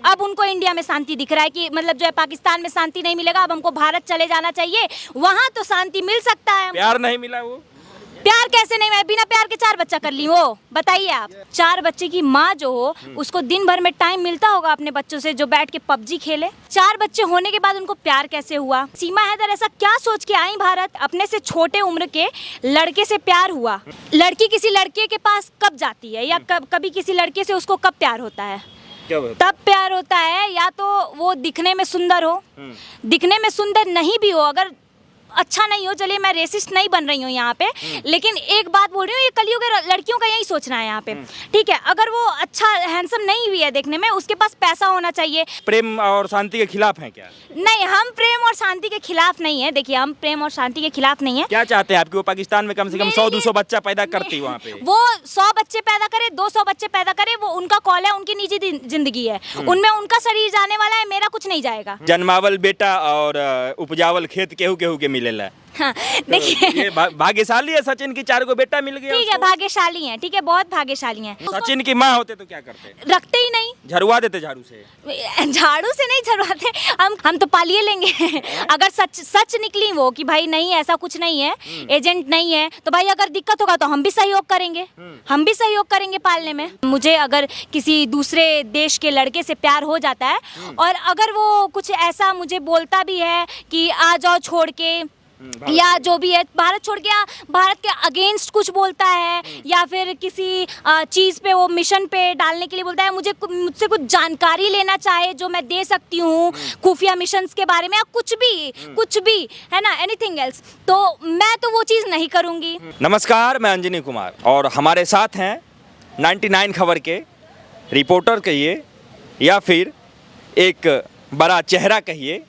अब उनको इंडिया में शांति दिख रहा है कि मतलब जो है पाकिस्तान में शांति नहीं मिलेगा, अब हमको भारत चले जाना चाहिए, वहाँ तो शांति मिल सकता है। प्यार नहीं मिला वो, प्यार कैसे नहीं, मैं बिना प्यार के 4 बच्चा कर ली वो, बताइए आप। 4 बच्चे की माँ जो हो उसको दिन भर में टाइम मिलता होगा अपने बच्चों से जो बैठ के पबजी खेले? 4 बच्चे होने के बाद उनको प्यार कैसे हुआ? सीमा हैदर ऐसा क्या सोच के आई भारत? अपने से छोटे उम्र के लड़के से प्यार हुआ। लड़की किसी लड़के के पास कब जाती है या कभी किसी लड़के से उसको कब प्यार होता है? तब प्यार होता है या तो वो दिखने में सुंदर हो, दिखने में सुंदर नहीं भी हो, अगर अच्छा नहीं हो, चलिए मैं रेसिस्ट नहीं बन रही हूँ यहाँ पे, लेकिन एक बात बोल रही हूँ, ये कलयुग के लड़कियों का यही सोचना है यहाँ पे, ठीक है? अगर वो अच्छा हैंडसम नहीं भी है देखने में, उसके पास पैसा होना चाहिए। प्रेम और शांति के खिलाफ हैं क्या? नहीं, हम प्रेम और शांति के खिलाफ नहीं है। देखिए, हम प्रेम और शांति के खिलाफ नहीं है। क्या चाहते हैं आप कि वो पाकिस्तान में कम से कम 100-200 बच्चा पैदा करती वहाँ पे? वो 100 बच्चे पैदा करे, 200 बच्चे पैदा करे, वो उनका कॉल है, उनकी निजी जिंदगी है, उनमें उनका शरीर जाने वाला है, मेरा कुछ नहीं जाएगा। जन्मावल बेटा और उपजावल खेत केहू केहू के मिलेला। हाँ, देखिए, ये भाग्यशाली है सचिन की 4 बेटा मिल गया। ठीक है, भाग्यशाली हैं, ठीक है, बहुत भाग्यशाली हैं। सचिन की माँ होते तो क्या करते? रखते ही नहीं, झड़वा देते झाड़ू से। झाड़ू से नहीं झड़वाते, हम तो पालिए लेंगे। अगर सच निकली वो कि भाई नहीं ऐसा कुछ नहीं है, एजेंट नहीं है, तो भाई अगर दिक्कत होगा तो हम भी सहयोग करेंगे, हम भी सहयोग करेंगे पालने में। मुझे अगर किसी दूसरे देश के लड़के से प्यार हो जाता है और अगर वो कुछ ऐसा मुझे बोलता भी है कि आ जाओ छोड़ के, या जो भी है भारत छोड़ के, या भारत के अगेंस्ट कुछ बोलता है, या फिर किसी चीज़ पे वो मिशन पे डालने के लिए बोलता है, मुझसे कुछ जानकारी लेना चाहे जो मैं दे सकती हूँ खुफिया मिशंस के बारे में, या कुछ भी है ना, एनीथिंग एल्स, तो मैं तो वो चीज़ नहीं करूँगी। नमस्कार, मैं अंजनी कुमार और हमारे साथ हैं 99 खबर के रिपोर्टर कहिए या फिर एक बड़ा चेहरा कहिए,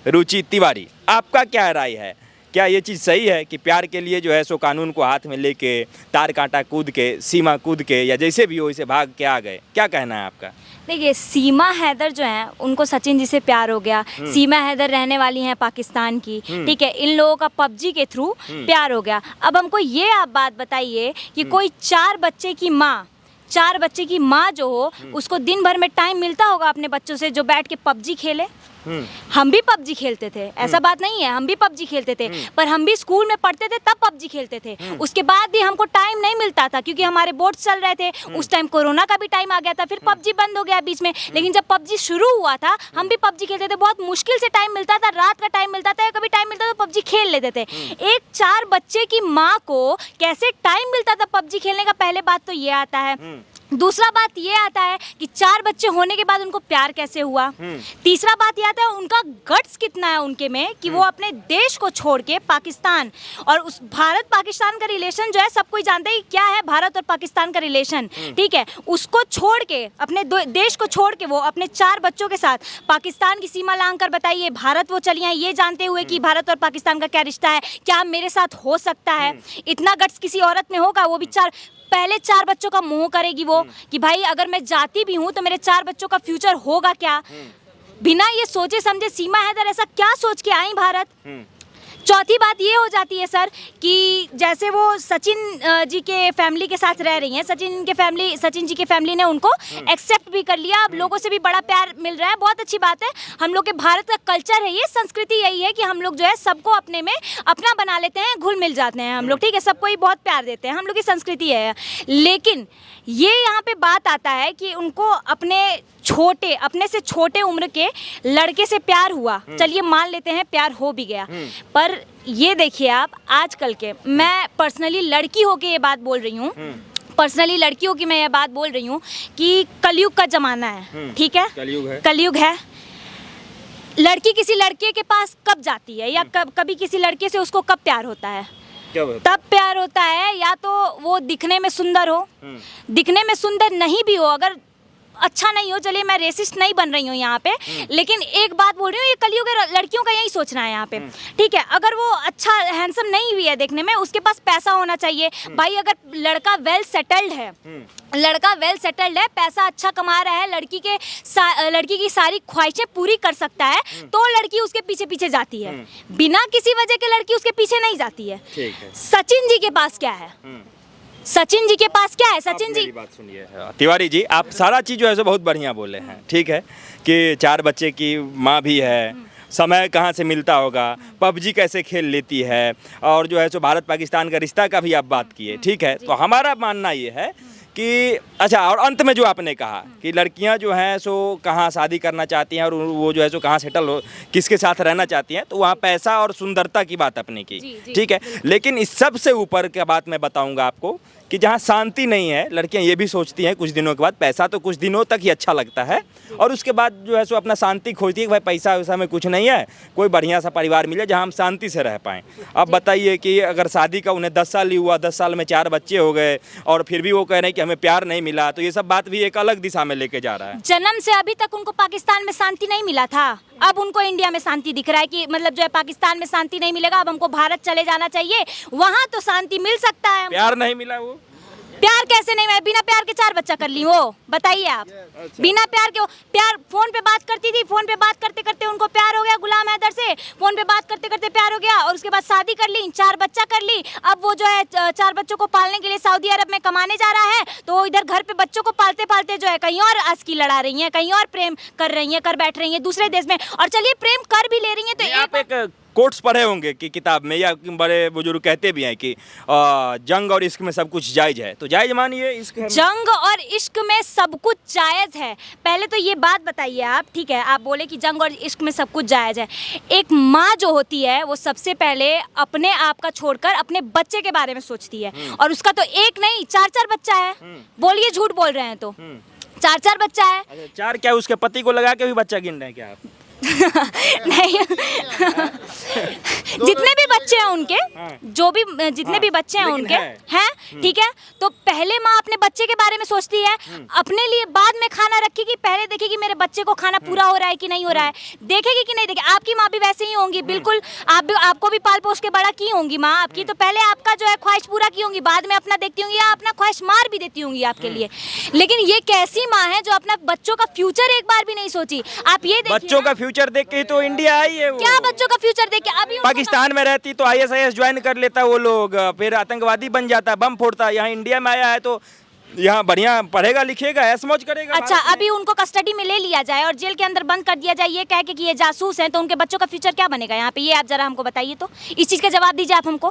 रुचि तिवारी। आपका क्या राय है? क्या ये चीज़ सही है कि प्यार के लिए जो है सो कानून को हाथ में लेके तार कांटा कूद के, सीमा कूद के, या जैसे भी हो इसे भाग के आ गए? क्या कहना है आपका? देखिए, सीमा हैदर जो है उनको सचिन जी से प्यार हो गया। सीमा हैदर रहने वाली हैं पाकिस्तान की, ठीक है, इन लोगों का पबजी के थ्रू प्यार हो गया। अब हमको ये आप बात बताइए कि कोई 4 बच्चे की माँ जो हो उसको दिन भर में टाइम मिलता होगा अपने बच्चों से जो बैठ के पबजी खेले? हम भी पबजी खेलते थे, ऐसा बात नहीं है, हम भी पबजी खेलते थे, पर हम भी स्कूल में पढ़ते थे तब पबजी खेलते थे। उसके बाद भी हमको टाइम नहीं मिलता था क्योंकि हमारे बोर्ड्स चल रहे थे, उस टाइम कोरोना का भी टाइम आ गया था, फिर पबजी बंद हो गया बीच में। लेकिन जब पबजी शुरू हुआ था हम भी पबजी खेलते थे, बहुत मुश्किल से टाइम मिलता था, रात का टाइम मिलता था, कभी टाइम मिलता था पबजी खेल लेते थे। एक 4 बच्चे की माँ को कैसे टाइम मिलता था पबजी खेलने का? पहले बात तो ये आता है। दूसरा बात ये आता है कि 4 बच्चे होने के बाद उनको प्यार कैसे हुआ? तीसरा बात ये आता है उनका गट्स कितना है उनके में कि वो अपने देश को छोड़ के पाकिस्तान, और उस भारत पाकिस्तान का रिलेशन जो है सब कोई जानता है क्या है, भारत और पाकिस्तान का रिलेशन, ठीक है, उसको छोड़ के अपने देश को छोड़ के वो अपने 4 बच्चों के साथ पाकिस्तान की सीमा लांघ कर, बताइए, भारत वो चली आई ये जानते हुए कि भारत और पाकिस्तान का क्या रिश्ता है, क्या मेरे साथ हो सकता है? इतना गट्स किसी औरत में होगा? वो भी पहले 4 बच्चों का मोह करेगी वो कि भाई अगर मैं जाती भी हूँ तो मेरे 4 बच्चों का फ्यूचर होगा क्या? बिना ये सोचे समझे सीमा हैदर ऐसा क्या सोच के आई भारत? चौथी बात ये हो जाती है सर कि जैसे वो सचिन जी के फैमिली के साथ रह रही हैं, सचिन जी के फैमिली ने उनको एक्सेप्ट भी कर लिया, अब लोगों से भी बड़ा प्यार मिल रहा है, बहुत अच्छी बात है। हम लोग के भारत का कल्चर है, ये संस्कृति यही है कि हम लोग जो है सबको अपने में अपना बना लेते हैं, घुल मिल जाते हैं हम लोग, ठीक है, सबको ही बहुत प्यार देते हैं, हम लोग की संस्कृति है। लेकिन ये यहाँ पे बात आता है कि उनको अपने से छोटे उम्र के लड़के से प्यार हुआ, चलिए मान लेते हैं प्यार हो भी गया, पर ये देखिए आप आजकल के, मैं पर्सनली लड़की होके ये बात बोल रही हूँ, मैं ये बात बोल रही हूँ कि कलयुग का जमाना है, ठीक है, कलयुग है। लड़की किसी लड़के के पास कब जाती है या कभी किसी लड़के से उसको कब प्यार होता है? तब प्यार होता है या तो वो दिखने में सुंदर हो, दिखने में सुंदर नहीं भी हो, अगर अच्छा नहीं हो, चलिए मैं रेसिस्ट नहीं बन रही हूँ यहाँ पे, लेकिन एक बात बोल रही हूँ, ये कलयुग के लड़कियों का यही सोचना है यहाँ पे, ठीक है, अगर वो अच्छा हैंडसम नहीं भी है देखने में, उसके पास पैसा होना चाहिए। भाई अगर लड़का वेल सेटल्ड है, पैसा अच्छा कमा रहा है, लड़की की सारी ख्वाहिशें पूरी कर सकता है, तो लड़की उसके पीछे पीछे जाती है, बिना किसी वजह के लड़की उसके पीछे नहीं जाती है। सचिन जी के पास क्या है? सचिन जी बात सुनिए तिवारी जी, आप सारा चीज़ जो है सो बहुत बढ़िया बोले हैं, ठीक है, कि 4 बच्चे की माँ भी है, समय कहाँ से मिलता होगा, पबजी कैसे खेल लेती है, और जो है सो भारत पाकिस्तान का रिश्ता का भी आप बात किए, ठीक है। तो हमारा मानना ये है कि अच्छा, और अंत में जो आपने कहा कि लड़कियां जो हैं सो कहाँ शादी करना चाहती हैं और वो जो है सो कहाँ सेटल हो, किसके साथ रहना चाहती हैं, तो वहाँ पैसा और सुंदरता की बात अपने की, ठीक है। लेकिन इस सब से ऊपर की बात मैं बताऊंगा आपको कि जहाँ शांति नहीं है, लड़कियां ये भी सोचती हैं कुछ दिनों के बाद, पैसा तो कुछ दिनों तक ही अच्छा लगता है और उसके बाद जो है सो अपना शांति खोजती है कि भाई पैसा वैसा में कुछ नहीं है, कोई बढ़िया सा परिवार मिले जहाँ हम शांति से रह पाएँ। अब बताइए कि अगर शादी का उन्हें 10 साल ही हुआ, 10 साल में 4 बच्चे हो गए और फिर भी वो कह रहे हैं कि हमें प्यार नहीं मिला, तो ये सब बात भी एक अलग दिशा में लेके जा रहा है। जन्म से अभी तक उनको पाकिस्तान में शांति नहीं मिला था, अब उनको इंडिया में शांति दिख रहा है कि मतलब जो है पाकिस्तान में शांति नहीं मिलेगा, अब हमको भारत चले जाना चाहिए, वहाँ तो शांति मिल सकता है। प्यार नहीं मिला, वो प्यार कैसे नहीं, मैं बिना प्यार के 4 बच्चा कर ली, वो बताइए आप। बिना प्यार के, प्यार फोन पे बात करती थी, फोन पे बात करते करते उनको प्यार हो गया गुलाम हैदर से, फोन पे बात करते करते प्यार हो गया और उसके बाद शादी कर ली, 4 बच्चा कर ली। अब वो जो है 4 बच्चों को पालने के लिए सऊदी अरब में कमाने जा रहा है, तो वो इधर घर पे बच्चों को पालते पालते जो है कहीं और आस्की लड़ा रही है, कहीं और प्रेम कर रही है, कर बैठ रही है दूसरे देश में। और चलिए प्रेम कर भी ले रही है तो आप एक कोट्स पढ़े होंगे कि किताब में, या बड़े बुजुर्ग कहते भी हैं कि जंग और इश्क में सब कुछ जायज है, तो जायज मानिए इश्क है। जंग और इश्क में सब कुछ जायज है। पहले तो ये बात बताइए आप, ठीक है, आप बोले कि जंग और इश्क में सब कुछ जायज है। एक माँ जो होती है वो सबसे पहले अपने आप का छोड़कर अपने बच्चे के बारे में सोचती है, और उसका तो एक नहीं 4 बच्चा है। बोलिए झूठ बोल रहे हैं तो 4 बच्चा है। अच्छा, 4 क्या उसके पति को लगा के भी बच्चा गिन रहे हैं क्या आप? नहीं जितने भी बच्चे हैं उनके, जो भी जितने भी बच्चे हैं उनके हैं, ठीक है, तो पहले माँ अपने बच्चे के बारे में सोचती है, अपने लिए बाद में खाना रखेगी, पहले देखेगी मेरे बच्चे को खाना पूरा हो रहा है कि नहीं हो रहा है, देखेगी कि नहीं देखेगी। आपकी माँ भी वैसे ही होंगी, बिल्कुल आप भी, आपको भी पाल पोस के बड़ा की होंगी माँ आपकी, तो पहले आपका जो है ख्वाहिश पूरा की होंगी, बाद में अपना देखती होंगी या अपना ख्वाहिश मार भी देती होंगी आपके लिए। लेकिन ये कैसी माँ है जो अपना बच्चों का फ्यूचर एक बार भी नहीं सोची। आप ये देखिए, बच्चों का फ्यूचर देख के ही तो इंडिया आई है। वो क्या बच्चों का फ्यूचर देख के? अभी पाकिस्तान में रहती तो ISIS ज्वाइन कर लेता वो लोग, फिर आतंकवादी बन जाता, बम फोड़ता। यहाँ इंडिया में आया है तो यहाँ बढ़िया पढ़ेगा लिखेगा, ऐश मौज करेगा। अच्छा, अभी उनको कस्टडी में ले लिया जाए और जेल के अंदर बंद कर दिया जाए, ये कह के कि ये जासूस हैं, तो उनके बच्चों का फ्यूचर क्या बनेगा यहाँ पे? ये आप जरा हमको बताइए, तो इस चीज का जवाब दीजिए आप हमको,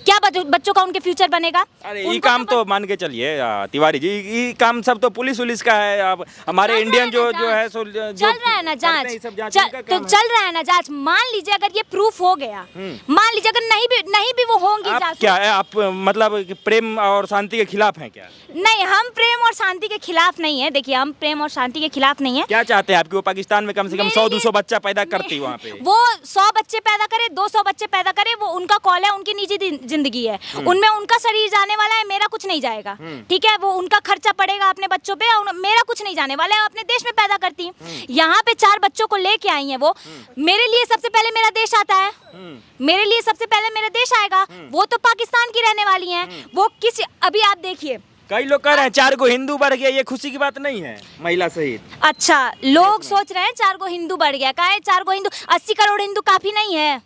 क्या बच्चों का उनके फ्यूचर बनेगा? अरे ये काम तो मान के चलिए तिवारी जी, ये काम सब तो पुलिस उलिस का है। अब हमारे इंडियन जो है सो चल रहा है ना जांच, तो चल रहा है ना जांच। मान लीजिए अगर ये प्रूफ हो गया, मान लीजिए अगर नहीं भी वो होंगी जासूस, क्या है आप मतलब प्रेम और शांति के खिलाफ हैं क्या? नहीं, हम प्रेम और शांति के खिलाफ नहीं है। देखिए, हम प्रेम और शांति के खिलाफ नहीं है। क्या चाहते हैं आप कि वो पाकिस्तान में कम से कम 100-200 बच्चा पैदा करती वहाँ पे? वो 100 बच्चे पैदा करे, 200 बच्चे पैदा करे, वो उनका कॉल है, उनकी निजी जिंदगी है, उनमें उनका शरीर जाने वाला है, मेरा कुछ नहीं जाएगा, ठीक है। वो उनका खर्चा पड़ेगा अपने बच्चों पे, मेरा कुछ नहीं जाने वाला है। अपने देश में पैदा करती है, यहाँ पे 4 बच्चों को लेके आई है वो, मेरे लिए सबसे पहले मेरा देश आता है, मेरे लिए सबसे पहले मेरा देश आएगा। वो तो पाकिस्तान की रहने वाली हैं, वो किसी, अभी आप देखिए कई लोग कह रहे हैं 4 को हिंदू बढ़ गया, ये खुशी की बात नहीं है महिला सहित। अच्छा, लोग सोच रहे हैं 4 को हिंदू बढ़ गया, का है 4 को हिंदू? 80 करोड़ हिंदू काफी नहीं है?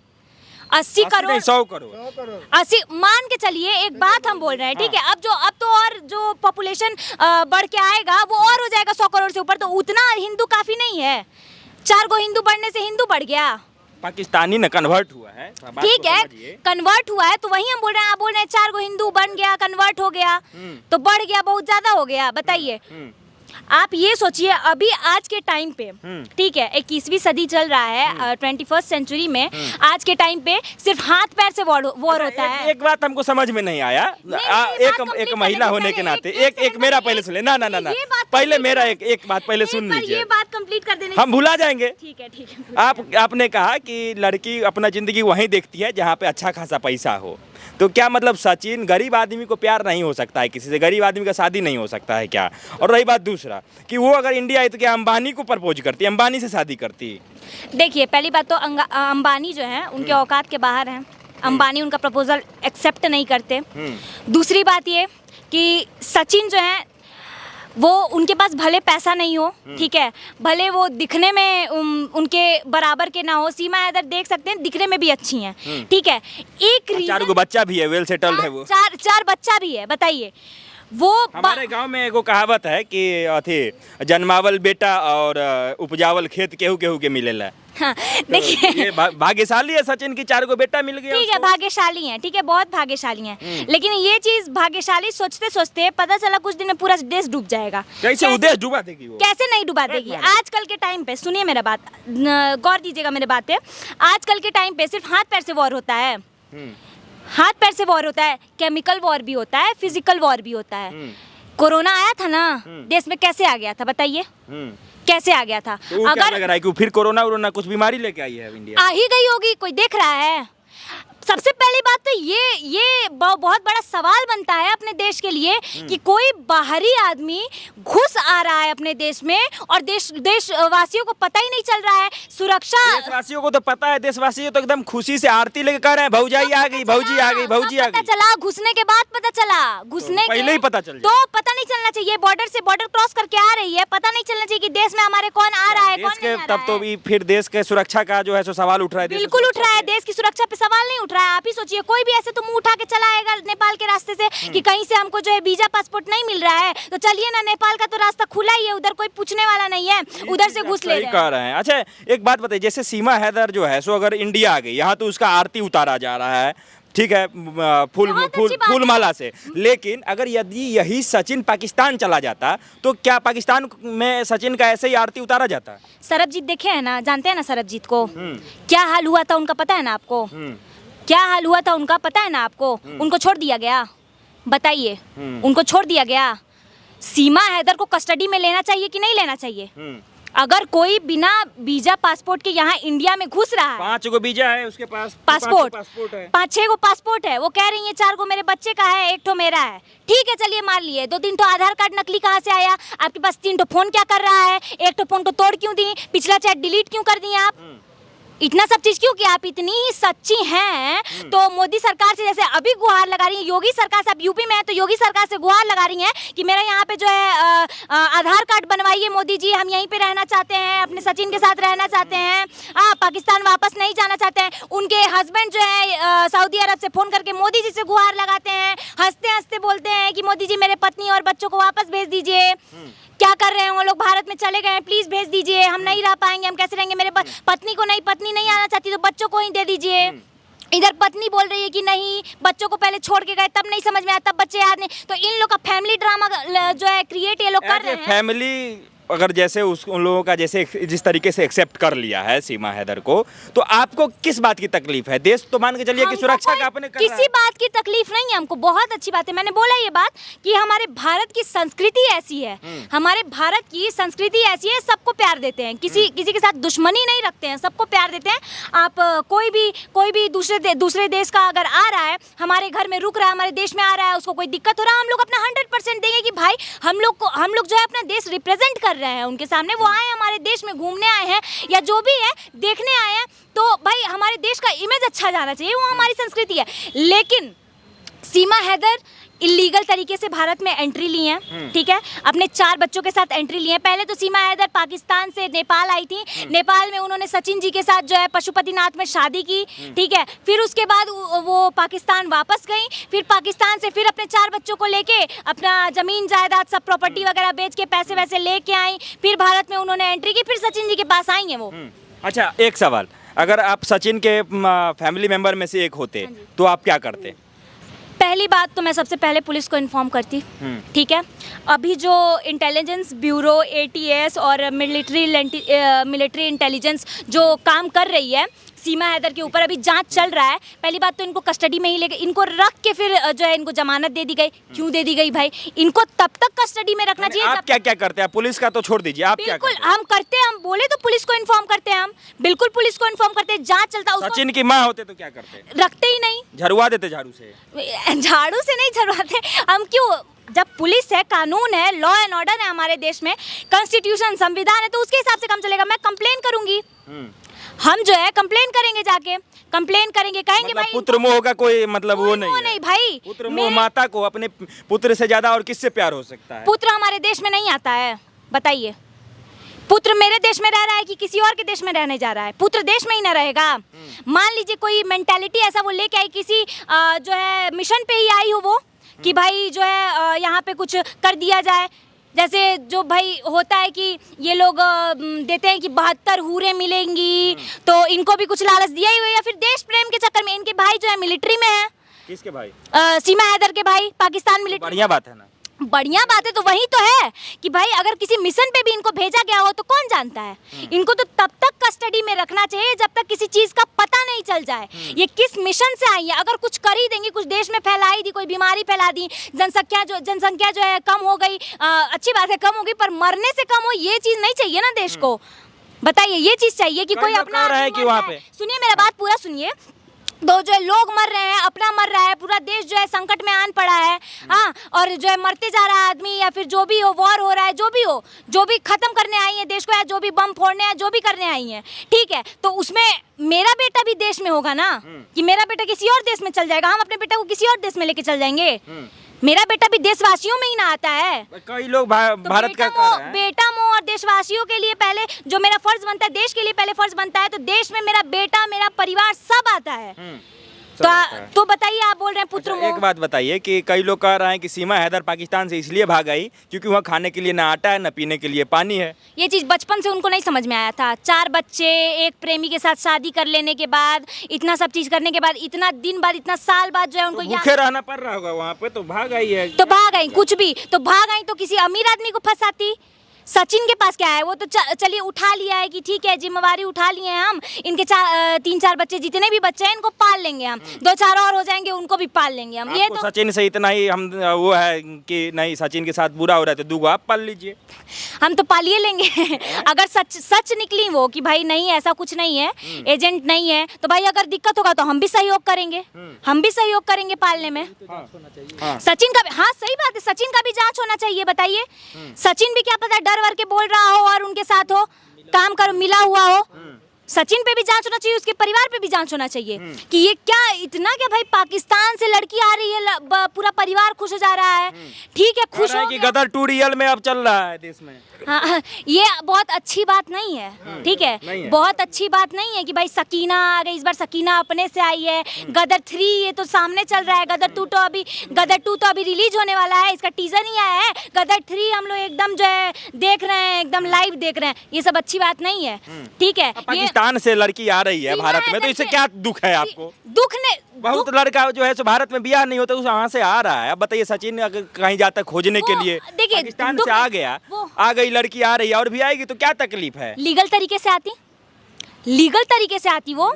80 करोड़, 100 करोड़, 80 मान के चलिए, एक बात हम बोल रहे हैं, ठीक है। अब तो और जो पॉपुलेशन बढ़ के आएगा वो और हो जाएगा 100 करोड़ से ऊपर, तो उतना हिंदू काफी नहीं है। 4 को हिंदू बढ़ने से हिंदू बढ़ गया? पाकिस्तानी ना कन्वर्ट हुआ है, ठीक है, कन्वर्ट हुआ है, तो वही हम बोल रहे हैं। आप बोल रहे हैं 4 को हिंदू बन गया, कन्वर्ट हो गया, तो बढ़ गया, बहुत ज्यादा हो गया। बताइए, आप ये सोचिए, अभी आज के टाइम पे, ठीक है, 21वीं सदी चल रहा है, 21st सेंचुरी में, आज के टाइम पे सिर्फ हाथ पैर से वॉर होता है। एक बात हमको समझ में नहीं आया, एक महिला होने के नाते, एक मेरा पहले सुन ले, ना पहले मेरा एक बात पहले सुन लीजिए, ये बात कंप्लीट कर देने, हम भुला जाएंगे। ठीक है। आपने कहा कि लड़की अपना जिंदगी वहीं देखती है जहाँ पे अच्छा खासा पैसा हो, तो क्या मतलब सचिन, गरीब आदमी को प्यार नहीं हो सकता है किसी से? गरीब आदमी का शादी नहीं हो सकता है क्या? और रही बात दूसरा कि वो अगर इंडिया आई तो क्या अंबानी को प्रपोज करती, अंबानी से शादी करती? देखिए, पहली बात तो अंबानी जो है उनके औकात के बाहर हैं, अंबानी उनका प्रपोजल एक्सेप्ट नहीं करते। दूसरी बात ये कि सचिन जो है वो, उनके पास भले पैसा नहीं हो, ठीक है, भले वो दिखने में उनके बराबर के ना हो, सीमा हैदर देख सकते हैं दिखने में भी अच्छी हैं, ठीक है, एक 4 को बच्चा भी है, वेल सेटल्ड है वो, 4 बच्चा भी है। बताइए, वो हमारे गांव में एगो कहावत है कि अथी जन्मावल बेटा और उपजावल खेत केहू केहू के मिलेला। हाँ, तो देखिए ये भाग्यशाली है सचिन की 4 गो बेटा मिल गया ठीक है, उसको। भाग्यशाली हैं, ठीक है, बहुत भाग्यशाली हैं, लेकिन ये चीज भाग्यशाली सोचते सोचते पता चला कुछ दिन में पूरा देश डूब जाएगा। कैसे वो देश डुबा देगी वो? कैसे नहीं डुबा देगी? आजकल के टाइम पे सुनिए मेरा बात, गौर दीजिएगा मेरे बात पे। आजकल के टाइम पे सिर्फ हाथ पैर से वॉर होता है, हाथ पैर से वॉर होता है, केमिकल वॉर भी होता है, फिजिकल वॉर भी होता है। कोरोना आया था ना, देश में कैसे आ गया था बताइए, कैसे आ गया था? तो क्या लग रहा है कि फिर कोरोना वोरोना कुछ बीमारी लेके आई है इंडिया? आ ही गई होगी, कोई देख रहा है? सबसे पहली बात तो ये बहुत बड़ा सवाल बनता है अपने देश के लिए कि कोई बाहरी आदमी घुस आ रहा है अपने देश में और देशवासियों को पता ही नहीं चल रहा है। सुरक्षा देशवासियों को तो पता है, देशवासी तो एकदम खुशी से आरती लेके कर रहे हैं, भौजाई आ गई, भौजी आ गई, भौजी आ पता गई। चला, घुसने के बाद पता चला, घुसने पहले ही पता चल तो पता नहीं चलना चाहिए। बॉर्डर से बॉर्डर क्रॉस करके आ रही है, पता नहीं चलना चाहिए कि देश में हमारे कौन आ रहा है, कौन नहीं आ रहा तब तो भी फिर देश के सुरक्षा का जो है सो सवाल उठ रहा है। बिल्कुल उठ रहा है, देश की सुरक्षा पे सवाल नहीं उठ रहा है। आप ही सोचिए, कोई भी ऐसे तो मुंह उठा के चला आएगा नेपाल के रास्ते से कि कहीं से हमको जो है वीजा पासपोर्ट नहीं मिल रहा है, तो चलिए ना, नेपाल का तो रास्ता खुला ही है, उधर कोई पूछने वाला नहीं है, उधर से घुस ले कह रहे हैं। अच्छा एक बात बताइए, जैसे सीमा हैदर जो है सो अगर इंडिया आ गई, यहाँ तो उसका आरती उतारा जा रहा है, ठीक है, फूल माला से, लेकिन अगर यदि यही सचिन पाकिस्तान चला जाता तो क्या पाकिस्तान में सचिन का ऐसे ही आरती उतारा जाता? सरबजीत देखे है ना, जानते हैं ना सरबजीत को, क्या हाल हुआ था उनका पता है ना आपको? क्या हाल हुआ था उनका पता है ना आपको? उनको छोड़ दिया गया, बताइए, उनको छोड़ दिया गया। सीमा हैदर को कस्टडी में लेना चाहिए कि नहीं लेना चाहिए? अगर कोई बिना वीजा पासपोर्ट के यहाँ इंडिया में घुस रहा है, 5 गो वीजा है उसके पास, पासपोर्ट है, 5-6 गो पासपोर्ट है, वो कह रही है 4 गो मेरे बच्चे का है, 1 ठो मेरा है, ठीक है चलिए मान लिए। 2-3 ठो आधार कार्ड नकली कहाँ से आया आपके पास? 3 ठो फोन क्या कर रहा है? 1 ठो फोन को तोड़ क्यों दी? पिछला चैट डिलीट क्यों कर दिए आप? इतना सब चीज क्यों? कि आप इतनी ही सच्ची हैं तो मोदी सरकार से जैसे अभी गुहार लगा रही हैं, योगी सरकार से, अब यूपी में है तो योगी सरकार से गुहार लगा रही हैं कि मेरा यहाँ पे जो है आधार कार्ड बनवाइए मोदी जी, हम यहीं पे रहना चाहते हैं, अपने सचिन के साथ रहना चाहते हैं, पाकिस्तान वापस नहीं जाना चाहते हैं। उनके हस्बैंड जो है सऊदी अरब से फोन करके मोदी जी से गुहार लगाते हैं, हंसते हंसते बोलते हैं कि मोदी जी मेरे पत्नी और बच्चों को वापस भेज दीजिए। क्या कर रहे हैं वो लोग? भारत में चले गए हैं, प्लीज भेज दीजिए, हम नहीं रह पाएंगे, हम कैसे रहेंगे? मेरे पत्नी नहीं आना चाहती तो बच्चों को ही दे दीजिए। इधर पत्नी बोल रही है कि नहीं, बच्चों को पहले छोड़ के गए, तब नहीं समझ में आया, तब बच्चे याद नहीं। तो इन लोग का फैमिली ड्रामा जो है क्रिएट ये लोग कर रहे हैं। फैमिली अगर जैसे उन लोगों का जैसे जिस तरीके से एक्सेप्ट कर लिया है सीमा हैदर को, तो आपको किस बात की तकलीफ है? देश तो मान के चलिए कि सुरक्षा का अपने किसी बात की तकलीफ नहीं है हमको, बहुत अच्छी बात है। मैंने बोला ये बात कि हमारे भारत की संस्कृति ऐसी है, हमारे भारत की संस्कृति ऐसी है, सबको प्यार देते हैं, किसी के साथ दुश्मनी नहीं रखते हैं, सबको प्यार देते हैं। आप कोई भी दूसरे देश का अगर आ रहा है, हमारे घर में रुक रहा है, हमारे देश में आ रहा है, उसको कोई दिक्कत हो रहा है, हम लोग अपना 100% देंगे कि भाई हम लोग जो है अपना देश रिप्रेजेंट कर रहे हैं उनके सामने। वो आए हमारे देश में घूमने आए हैं या जो भी है देखने आए हैं, तो भाई हमारे देश का इमेज अच्छा जाना चाहिए, वो हमारी संस्कृति है। लेकिन सीमा हैदर इलीगल तरीके से भारत में एंट्री ली है, ठीक है, अपने 4 बच्चों के साथ एंट्री ली है। पहले तो सीमा हैदर पाकिस्तान से नेपाल आई थी, नेपाल में उन्होंने सचिन जी के साथ जो है पशुपतिनाथ में शादी की, ठीक है, फिर उसके बाद वो पाकिस्तान वापस गई, फिर पाकिस्तान से फिर अपने 4 बच्चों को लेके अपना जमीन जायदाद सब प्रॉपर्टी वगैरह बेच के पैसे वैसे लेके आई, फिर भारत में उन्होंने एंट्री की, फिर सचिन जी के पास आई है वो। अच्छा एक सवाल, अगर आप सचिन के फैमिली मेंबर में से एक होते तो आप क्या करते? पहली बात तो मैं सबसे पहले पुलिस को इन्फॉर्म करती, ठीक है। अभी जो इंटेलिजेंस ब्यूरो, ATS और मिलिट्री इंटेलिजेंस जो काम कर रही है सीमा हैदर के ऊपर, अभी जांच चल रहा है। पहली बात तो इनको कस्टडी में ही लेके इनको रख के फिर जो है इनको जमानत दे दी गई। क्यों दे दी गई भाई? इनको तब तक कस्टडी में रखना चाहिए। आप क्या करते हैं? पुलिस का तो छोड़ दीजिए, आप क्या बिल्कुल हम करते हैं, हम बोले तो पुलिस को इन्फॉर्म करते हैं, हम बिल्कुल पुलिस को इन्फॉर्म करते हैं, जांच चलता है। सचिन की माँ होते तो क्या करते? रखते ही नहीं, झड़वा देते झाड़ू से। झाड़ू से नहीं झड़वाते हम, क्यों? जब पुलिस है, कानून है, लॉ एंड ऑर्डर है हमारे देश में, कॉन्स्टिट्यूशन संविधान है, तो उसके हिसाब से काम चलेगा। मैं कंप्लेन करूंगी, हम जो है कंप्लेन करेंगे, जाके कंप्लेन करेंगे, कहेंगे मतलब भाई पुत्र मोह का कोई मतलब वो नहीं भाई। पुत्र मोह माता को अपने पुत्र से ज्यादा और किससे प्यार हो सकता है? पुत्र हमारे देश में नहीं आता है, बताइए। पुत्र मेरे देश में रह रहा है कि किसी और के देश में रहने जा रहा है? पुत्र देश में ही ना रहेगा। मान लीजिए कोई मेंटालिटी ऐसा वो लेके आई, किसी जो है मिशन पे ही आई हो वो, कि भाई जो है यहाँ पे कुछ कर दिया जाए। जैसे जो भाई होता है कि ये लोग देते हैं कि 72 हूरें मिलेंगी, तो इनको भी कुछ लालच दिया ही हुआ, या फिर देश प्रेम के चक्कर में इनके भाई जो है मिलिट्री में है। किसके भाई? सीमा हैदर के भाई पाकिस्तान मिलिट्री। बढ़िया बात है ना, बढ़िया बात है, तो वही तो है कि भाई अगर किसी मिशन पे भी इनको भेजा गया हो तो कौन जानता है। इनको तो तब तक कस्टडी में रखना चाहिए जब तक किसी चीज का पता नहीं चल जाए ये किस मिशन से आई है। अगर कुछ कर ही देंगी, कुछ देश में फैलाई दी, कोई बीमारी फैला दी, जनसंख्या जो है कम हो गई, अच्छी बात है कम हो गई, पर मरने से कम हो ये चीज नहीं चाहिए ना देश को। बताइए, ये चीज चाहिए कि कोई अपना है कि वहाँ पे सुनिए मेरा बात पूरा सुनिए। तो जो है लोग मर रहे हैं, अपना मर रहा है, पूरा देश जो है संकट में आन पड़ा है। हाँ, और जो है मरते जा रहा है आदमी, या फिर जो भी हो, वॉर हो रहा है, जो भी हो, जो भी खत्म करने आई है देश को, या जो भी बम फोड़ने हैं, जो भी करने आई हैं, ठीक है, तो उसमें मेरा बेटा भी देश में होगा ना, कि मेरा बेटा किसी और देश में चल जाएगा, हम अपने बेटा को किसी और देश में लेके चल जाएंगे। मेरा बेटा भी देशवासियों में ही ना आता है। कई लोग भारत का बेटा मोह और देशवासियों के लिए पहले जो मेरा फर्ज बनता है, देश के लिए पहले फर्ज बनता है, तो देश में मेरा बेटा, मेरा परिवार सब आता है। तो बताइए, आप बोल रहे हैं पुत्र मोह। एक बात बताइए कि कई लोग कह रहे हैं कि सीमा हैदर पाकिस्तान से इसलिए भाग आई क्योंकि वहाँ खाने के लिए ना आटा है, ना पीने के लिए पानी है। ये चीज़ बचपन से उनको नहीं समझ में आया था। 4 बच्चे, एक प्रेमी के साथ शादी कर लेने के बाद, इतना सब चीज़ करने के बाद, इतना दिन बाद, इतना साल बाद जो है उनको भूखे रहना पड़ रहा होगा वहाँ पे, तो भाग आई है। तो भाग आई, कुछ भी तो भाग आई, तो किसी अमीर आदमी को फंसाती। सचिन के पास क्या है, वो तो चलिए उठा लिया है कि ठीक है जिम्मेवारी उठा लिए हैं हम, इनके 3-4 बच्चे, जितने भी बच्चे हैं इनको पाल लेंगे हम, 2-4 और हो जाएंगे उनको भी पाल लेंगे हम। ये तो सचिन से इतना ही हम वो है कि नहीं, सचिन के साथ बुरा हो रहा है तो 2 आप पाल लीजिए। हम तो पालिए लेंगे अगर सच निकली वो कि भाई नहीं ऐसा कुछ नहीं है, एजेंट नहीं है, तो भाई अगर दिक्कत होगा तो हम भी सहयोग करेंगे, हम भी सहयोग करेंगे पालने में। सचिन का भी, हाँ सही बात है, सचिन का भी जांच होना चाहिए। बताइए, सचिन भी क्या पता डर वर के बोल रहा हो और उनके साथ हो, काम कर मिला हुआ हो। सचिन पे भी जांच होना चाहिए, उसके परिवार पे भी जांच होना चाहिए कि ये क्या इतना क्या भाई पाकिस्तान से लड़की आ रही है, पूरा परिवार खुश हो जा रहा है। ठीक है, खुश हो कि गदर 2 रियल में अब चल रहा है देश में। हाँ, ये बहुत अच्छी बात नहीं है, ठीक है, बहुत अच्छी बात नहीं है कि भाई सकीना आ गई, इस बार सकीना अपने से आई है। गदर 3 ये तो सामने चल रहा है, गदर 2 तो अभी रिलीज होने वाला है, इसका टीजर नहीं आया है। गदर 3 हम लोग एकदम जो है देख रहे हैं, एकदम लाइव देख रहे हैं, ये सब अच्छी बात नहीं है, ठीक है। पाकिस्तान से लड़की आ रही है भारत में, तो इससे क्या दुख है आपको? दुख ने बहुत लड़का जो है सो भारत में ब्याह नहीं होता, वहाँ से आ रहा है। अब बताइए, सचिन अगर कहीं जाता खोजने के लिए, पाकिस्तान से आ गया, आ गई लड़की आ रही है और भी आएगी, तो क्या तकलीफ है? लीगल तरीके से आती, लीगल तरीके से आती वो,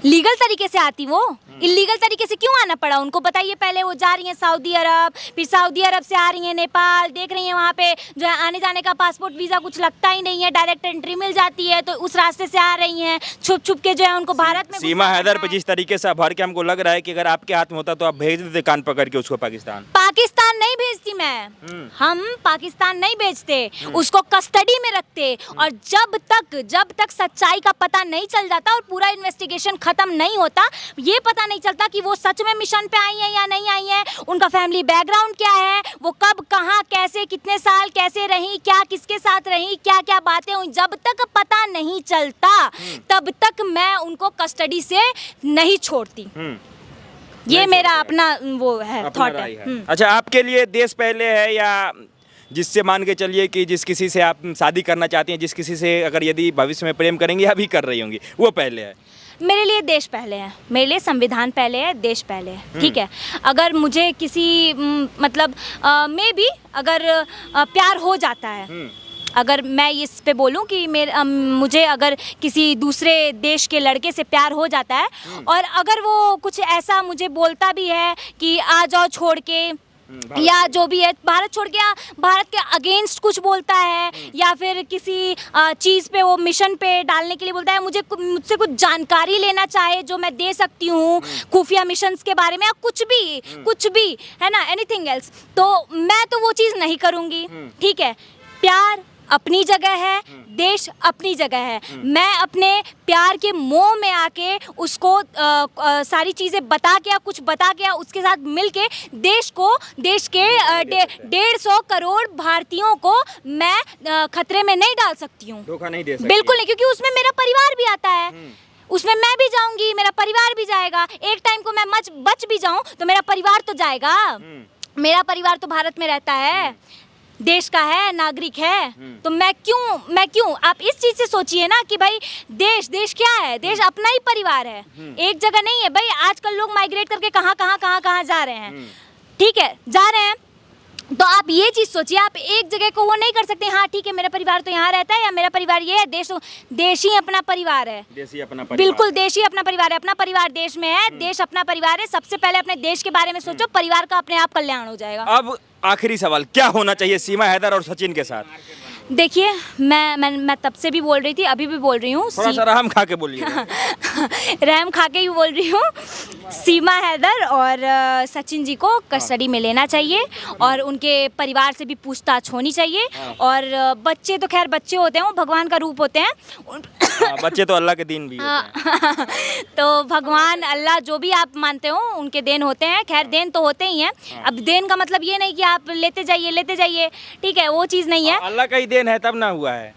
लीगल तरीके से आती वो, इलीगल तरीके से क्यों आना पड़ा उनको? बताइए, पहले वो जा रही हैं सऊदी अरब, फिर सऊदी अरब से आ रही हैं नेपाल, देख रही हैं वहाँ पे जो है आने जाने का पासपोर्ट वीज़ा कुछ लगता ही नहीं है, डायरेक्ट एंट्री मिल जाती है, तो उस रास्ते से आ रही हैं, छुप छुप के जो है उनको भारत में। सीमा हैदर पे जिस तरीके से भर के हमको लग रहा है कि अगर आपके हाथ में होता तो आप भेज देते कान पकड़ के उसको पाकिस्तान। पाकिस्तान नहीं भेजती मैं, हम पाकिस्तान नहीं भेजते, उसको कस्टडी में रखते, और जब तक सच्चाई का पता नहीं चल जाता और पूरा इन्वेस्टिगेशन खत्म नहीं होता, ये पता नहीं चलता कि वो सच में मिशन पे आई हैं या नहीं आई हैं, उनका फैमिली बैकग्राउंड क्या है, वो कब कहाँ कैसे कितने साल कैसे रही, क्या किसके साथ रही, क्या क्या बातें हुई, जब तक पता नहीं चलता तब तक मैं उनको कस्टडी से नहीं छोड़ती। ये मेरा अपना वो है, थॉट है। अच्छा, आपके लिए देश पहले है या जिससे मान के चलिए कि जिस किसी से आप शादी करना चाहती हैं, जिस किसी से अगर यदि भविष्य में प्रेम करेंगे या भी कर रही होंगी, वो पहले है? मेरे लिए देश पहले है, मेरे लिए संविधान पहले है, देश पहले है, ठीक है। अगर मुझे किसी मतलब में भी अगर प्यार हो जाता है, अगर मैं इस पे बोलूं कि मुझे अगर किसी दूसरे देश के लड़के से प्यार हो जाता है, और अगर वो कुछ ऐसा मुझे बोलता भी है कि आ जाओ छोड़ के, या जो भी है भारत छोड़ के, भारत के अगेंस्ट कुछ बोलता है, या फिर किसी चीज़ पे वो मिशन पे डालने के लिए बोलता है, मुझसे कुछ जानकारी लेना चाहे जो मैं दे सकती हूँ खुफिया मिशंस के बारे में, या कुछ भी है ना, एनीथिंग एल्स, तो मैं तो वो चीज़ नहीं करूँगी, ठीक है। प्यार अपनी जगह है, देश अपनी जगह है। मैं अपने प्यार के मोह में आके उसको सारी चीज़ें बता के या कुछ बता के या उसके साथ मिलके देश के 150 करोड़ भारतीयों को मैं खतरे में नहीं डाल सकती हूँ, धोखा नहीं दे सकती। बिल्कुल नहीं, क्योंकि उसमें मेरा परिवार भी आता है। उसमें मैं भी जाऊंगी, मेरा परिवार भी जाएगा। एक टाइम को मैं बच भी जाऊं तो मेरा परिवार तो जाएगा। मेरा परिवार तो भारत में रहता है, देश का है, नागरिक है। तो मैं क्यों आप इस चीज से सोचिए ना कि भाई देश क्या है? देश अपना ही परिवार है, एक जगह नहीं है भाई। आजकल लोग माइग्रेट करके कहाँ जा रहे हैं, ठीक है, जा रहे हैं। तो आप ये चीज सोचिए, आप एक जगह को वो नहीं कर सकते। हाँ ठीक है, मेरा परिवार तो यहाँ रहता है, या मेरा परिवार ये है। देश ही अपना परिवार है, देश ही अपना परिवार, बिल्कुल देश ही अपना परिवार है। अपना परिवार देश में है, देश अपना परिवार है। सबसे पहले अपने देश के बारे में सोचो, परिवार का अपने आप कल्याण हो जाएगा। अब आखिरी सवाल, क्या होना चाहिए सीमा हैदर और सचिन के साथ? देखिए, मैं तब से भी बोल रही थी, अभी भी बोल रही हूँ, थोड़ा सा रहम खा के बोलिए। रहम खा के ही बोल रही हूँ। सीमा हैदर और सचिन जी को कस्टडी में लेना चाहिए और उनके परिवार से भी पूछताछ होनी चाहिए। और बच्चे तो खैर बच्चे होते हैं, वो भगवान का रूप होते हैं। बच्चे तो अल्लाह के दिन भी होते हैं। तो भगवान अल्लाह जो भी आप मानते हो उनके देन होते हैं। खैर देन तो होते ही हैं। अब देन का मतलब ये नहीं कि आप लेते जाइए, ठीक है, वो चीज़ नहीं है। अल्लाह का ही देन है तब ना हुआ है।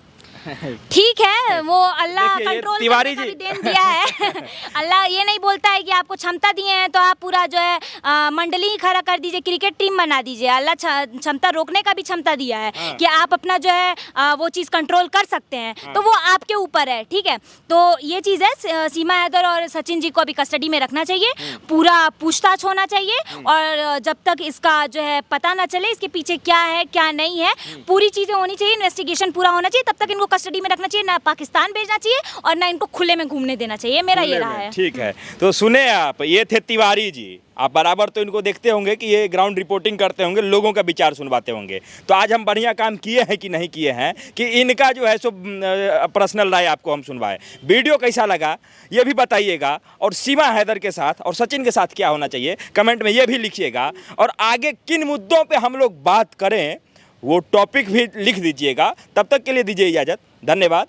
ठीक है, वो अल्लाह देखिए, कंट्रोल तिवारी करने का जी भी देन दिया है। अल्लाह ये नहीं बोलता है कि आपको क्षमता दिए हैं तो आप पूरा जो है मंडली ही खड़ा कर दीजिए, क्रिकेट टीम बना दीजिए। अल्लाह क्षमता रोकने का भी क्षमता दिया है कि आप अपना जो है वो चीज़ कंट्रोल कर सकते हैं। तो वो आपके ऊपर है, ठीक है। तो ये चीज़ है, सीमा हैदर और सचिन जी को अभी कस्टडी में रखना चाहिए, पूरा पूछताछ होना चाहिए। और जब तक इसका जो है पता ना चले इसके पीछे क्या है क्या नहीं है, पूरी चीज़ें होनी चाहिए, इन्वेस्टिगेशन पूरा होना चाहिए, तब तक इनको कस्टडी में रखना चाहिए। ना पाकिस्तान भेजना चाहिए और ना इनको खुले में घूमने देना चाहिए। मेरा ये रहा है। ठीक है, तो सुने आप, ये थे तिवारी जी। आप बराबर तो इनको देखते होंगे कि ये ग्राउंड रिपोर्टिंग करते होंगे, लोगों का विचार सुनवाते होंगे। तो आज हम बढ़िया काम किए हैं कि नहीं किए हैं कि इनका जो है सो पर्सनल राय आपको हम सुनवाए। वीडियो कैसा लगा ये भी बताइएगा, और सीमा हैदर के साथ और सचिन के साथ क्या होना चाहिए कमेंट में ये भी लिखिएगा। और आगे किन मुद्दों पर हम लोग बात करें वो टॉपिक भी लिख दीजिएगा। तब तक के लिए दीजिए इजाज़त, धन्यवाद।